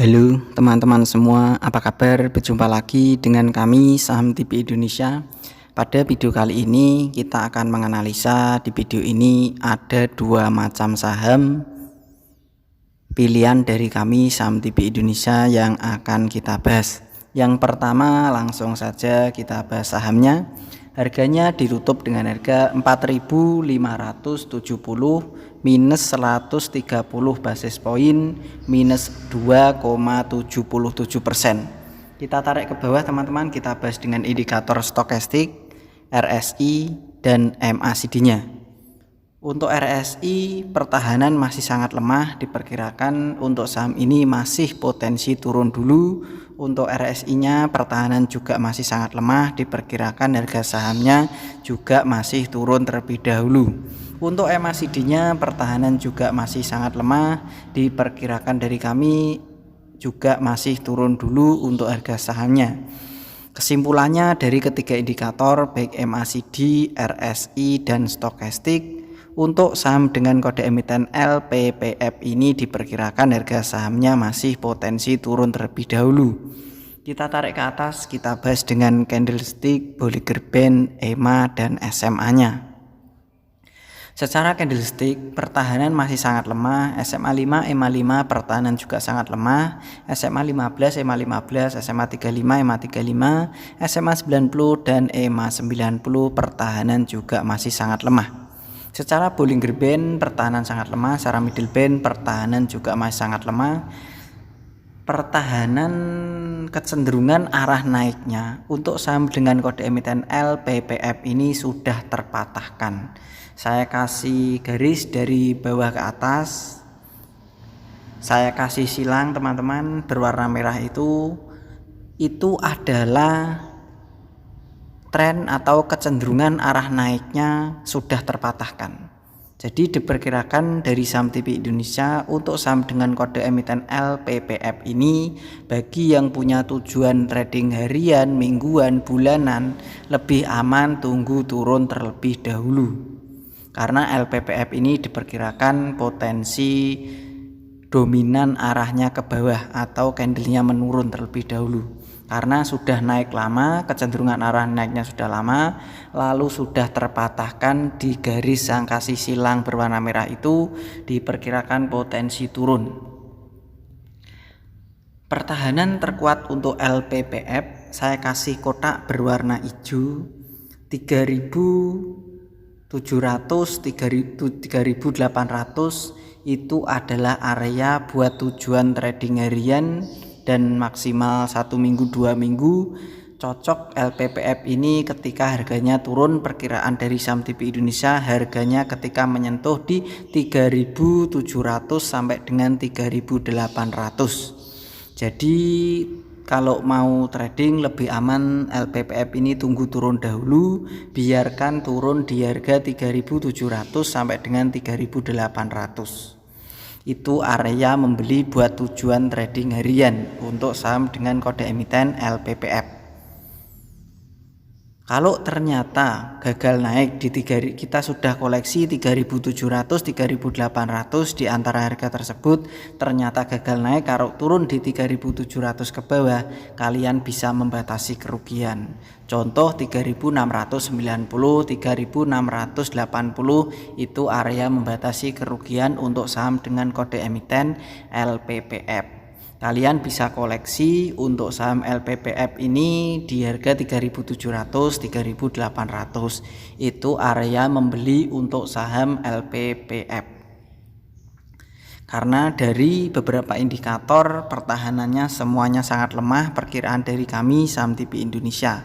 Halo teman-teman semua, apa kabar? Berjumpa lagi dengan kami Saham TV Indonesia. Pada video kali ini kita akan menganalisa. Di video ini ada dua macam saham pilihan dari kami Saham TV Indonesia yang akan kita bahas. Yang pertama langsung saja kita bahas sahamnya. Harganya ditutup dengan harga 4.570 minus 130 basis poin, minus 2,77%. Kita tarik ke bawah teman-teman, kita bahas dengan indikator stokastik, RSI dan MACD-nya. Untuk RSI pertahanan masih sangat lemah, diperkirakan untuk saham ini masih potensi turun dulu. Untuk RSI-nya pertahanan juga masih sangat lemah, diperkirakan harga sahamnya juga masih turun terlebih dahulu. Untuk MACD-nya pertahanan juga masih sangat lemah, diperkirakan dari kami juga masih turun dulu untuk harga sahamnya. Kesimpulannya dari ketiga indikator baik MACD, RSI dan stokastik, untuk saham dengan kode emiten LPPF ini diperkirakan harga sahamnya masih potensi turun terlebih dahulu. Kita tarik ke atas, kita bahas dengan candlestick, Bollinger Band, EMA dan SMA-nya. Secara candlestick pertahanan masih sangat lemah, SMA 5, EMA 5 pertahanan juga sangat lemah, SMA 15, EMA 15, SMA 35, EMA 35, SMA 90 dan EMA 90 pertahanan juga masih sangat lemah. Secara Bollinger Band pertahanan sangat lemah, secara middle band pertahanan juga masih sangat lemah. Pertahanan kecenderungan arah naiknya untuk saham dengan kode emiten LPPF ini sudah terpatahkan. Saya kasih garis dari bawah ke atas, saya kasih silang teman-teman berwarna merah itu adalah tren atau kecenderungan arah naiknya sudah terpatahkan. Jadi diperkirakan dari Saham TV Indonesia untuk saham dengan kode emiten LPPF ini, bagi yang punya tujuan trading harian, mingguan, bulanan, lebih aman tunggu turun terlebih dahulu. Karena LPPF ini diperkirakan potensi dominan arahnya ke bawah atau candlenya menurun terlebih dahulu. Karena sudah naik lama, kecenderungan arah naiknya sudah lama, lalu sudah terpatahkan di garis yang kasih silang berwarna merah itu, diperkirakan potensi turun. Pertahanan terkuat untuk LPPF saya kasih kotak berwarna hijau, 3.700, 3.800 itu adalah area buat tujuan trading harian dan maksimal 1 minggu 2 minggu. Cocok LPPF ini ketika harganya turun. Perkiraan dari Saham TV Indonesia harganya ketika menyentuh di 3.700 sampai dengan 3.800. Jadi kalau mau trading lebih aman LPPF ini tunggu turun dahulu, biarkan turun di harga 3.700 sampai dengan 3.800. Itu area membeli buat tujuan trading harian untuk saham dengan kode emiten LPPF. Kalau ternyata gagal naik di 3, kita sudah koleksi 3.700, 3.800 di antara harga tersebut, ternyata gagal naik, kalau turun di 3.700 ke bawah, kalian bisa membatasi kerugian. Contoh 3.690, 3.680 itu area membatasi kerugian untuk saham dengan kode emiten LPPF. Kalian bisa koleksi untuk saham LPPF ini di harga 3.700, 3.800. Itu area membeli untuk saham LPPF. Karena dari beberapa indikator pertahanannya semuanya sangat lemah, perkiraan dari kami Saham TV Indonesia.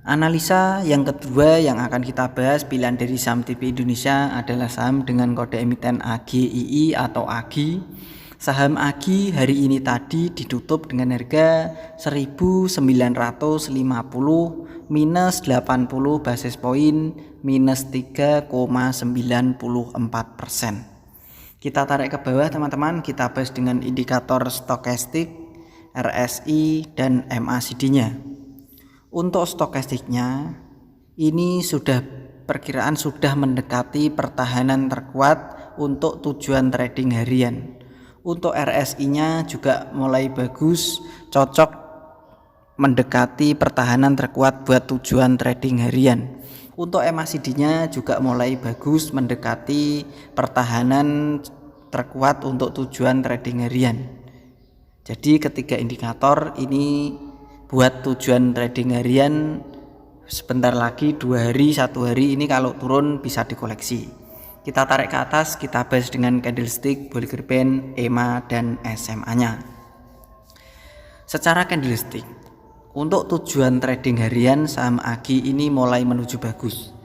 Analisa yang kedua yang akan kita bahas pilihan dari Saham TV Indonesia adalah saham dengan kode emiten AGII atau AGI. Saham AGI hari ini tadi ditutup dengan harga 1.950 minus 80 basis poin, minus 3,94%. Kita tarik ke bawah teman-teman, kita bahas dengan indikator stokastik, RSI dan MACD-nya. Untuk stokastiknya ini perkiraan sudah mendekati pertahanan terkuat untuk tujuan trading harian. Untuk RSI-nya juga mulai bagus, cocok mendekati pertahanan terkuat buat tujuan trading harian. Untuk MACD-nya juga mulai bagus, mendekati pertahanan terkuat untuk tujuan trading harian. Jadi ketiga indikator ini buat tujuan trading harian sebentar lagi, 2 hari, 1 hari ini kalau turun bisa dikoleksi. Kita tarik ke atas, kita bahas dengan candlestick, Bollinger Band, EMA, dan SMA-nya. Secara candlestick, untuk tujuan trading harian saham AGI ini mulai menuju bagus.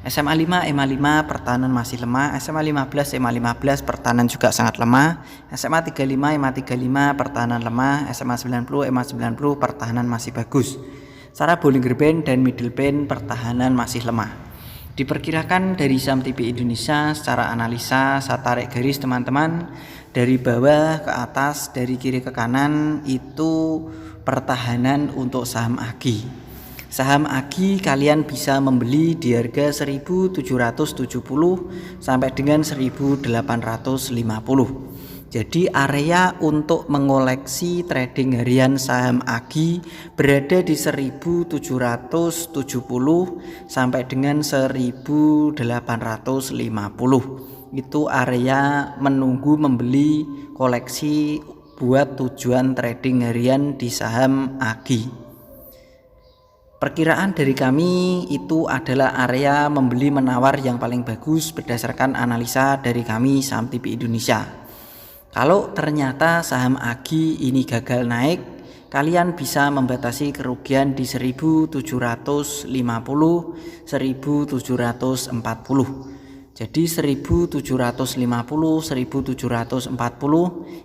SMA 5, EMA 5 pertahanan masih lemah, SMA 15, EMA 15 pertahanan juga sangat lemah, SMA 35, EMA 35 pertahanan lemah, SMA 90, EMA 90 pertahanan masih bagus. Secara Bollinger Band dan Middle Band pertahanan masih lemah. Diperkirakan dari saham TP Indonesia secara analisa, saya tarik garis teman-teman, dari bawah ke atas, dari kiri ke kanan itu pertahanan untuk saham AGI. Saham AGI kalian bisa membeli di harga 1.770 sampai dengan 1.850. Jadi area untuk mengoleksi trading harian saham AGI berada di 1.770 sampai dengan 1.850. Itu area menunggu membeli koleksi buat tujuan trading harian di saham AGI. Perkiraan dari kami itu adalah area membeli menawar yang paling bagus berdasarkan analisa dari kami saham TP Indonesia. Kalau ternyata saham AGI ini gagal naik, kalian bisa membatasi kerugian di 1.750, 1.740. Jadi 1.750, 1.740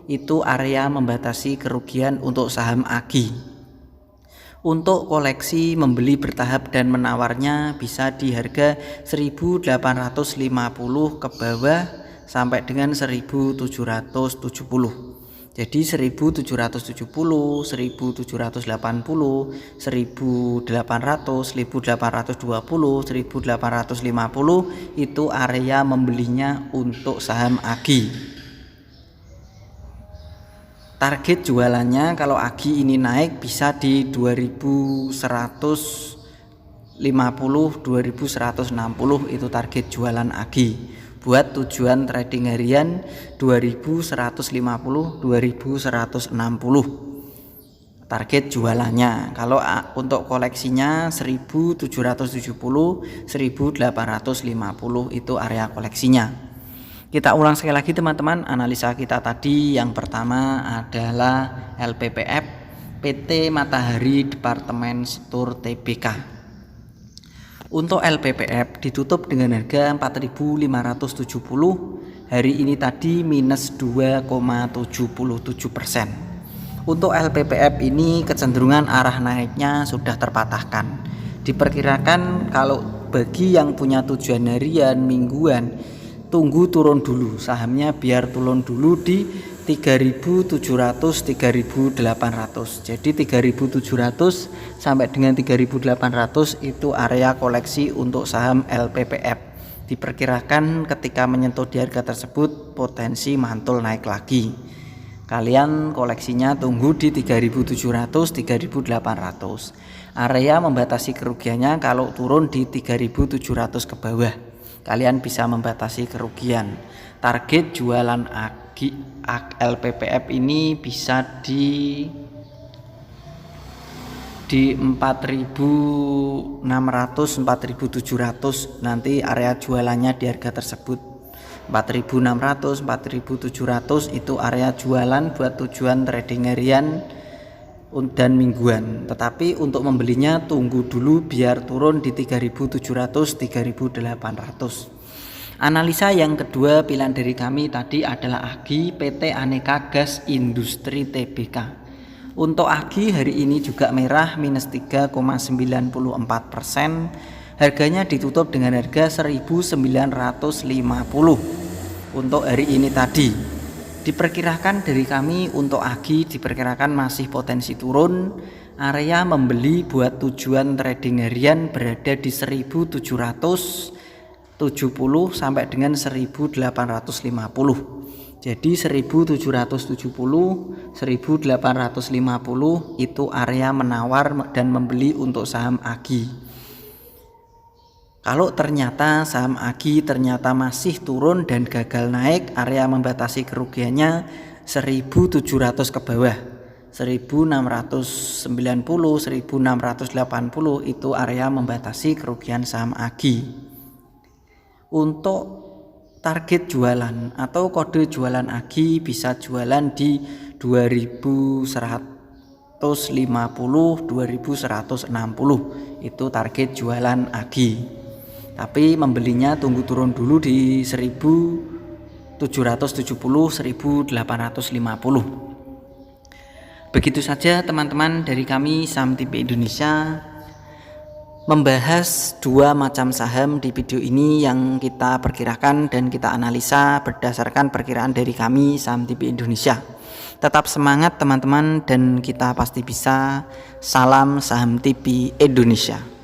itu area membatasi kerugian untuk saham AGI. Untuk koleksi membeli bertahap dan menawarnya bisa di harga 1.850 ke bawah sampai dengan 1.770. Jadi 1.770, 1.780, 1.800, 1.820, 1.850 itu area membelinya untuk saham AGI. Target jualannya kalau AGI ini naik bisa di 2.150, 2.160 itu target jualan AGI. Buat tujuan trading harian 2150, 2160 target jualannya. Kalau untuk koleksinya 1.770, 1.850 itu area koleksinya. Kita ulang sekali lagi teman-teman, analisa kita tadi yang pertama adalah LPPF PT Matahari Departemen Store Tbk. Untuk LPPF ditutup dengan harga 4.570, hari ini tadi minus 2,77%. Untuk LPPF ini kecenderungan arah naiknya sudah terpatahkan. Diperkirakan kalau bagi yang punya tujuan harian, mingguan, tunggu turun dulu sahamnya, biar turun dulu di 3.700, 3.800. Jadi 3.700 sampai dengan 3.800 itu area koleksi untuk saham LPPF. Diperkirakan ketika menyentuh di harga tersebut potensi mantul naik lagi. Kalian koleksinya tunggu di 3.700, 3.800. Area membatasi kerugiannya kalau turun di 3.700 ke bawah. Kalian bisa membatasi kerugian. Target jualan LPPF ini bisa di 4.600, 4.700 nanti area jualannya di harga tersebut. 4.600, 4.700 itu area jualan buat tujuan trading harian dan mingguan. Tetapi untuk membelinya tunggu dulu biar turun di 3.700, 3.800. Analisa yang kedua pilihan dari kami tadi adalah AGI PT Aneka Gas Industri Tbk. Untuk AGI hari ini juga merah minus 3,94%. Harganya ditutup dengan harga 1.950 untuk hari ini tadi. Diperkirakan dari kami untuk AGI diperkirakan masih potensi turun. Area membeli buat tujuan trading harian berada di 1.770 sampai dengan 1.850. Jadi 1770, 1850 itu area menawar dan membeli untuk saham AGI. Kalau ternyata saham AGI ternyata masih turun dan gagal naik, area membatasi kerugiannya 1700 ke bawah. 1690, 1680 itu area membatasi kerugian saham AGI. Untuk target jualan atau kode jualan AGI bisa jualan di 2150, 2160 itu target jualan AGI. Tapi membelinya tunggu turun dulu di 1770, 1850. Begitu saja teman-teman dari kami Saham TV Indonesia, membahas dua macam saham di video ini yang kita perkirakan dan kita analisa berdasarkan perkiraan dari kami Saham TV Indonesia. Tetap semangat teman-teman dan kita pasti bisa. Salam Saham TV Indonesia.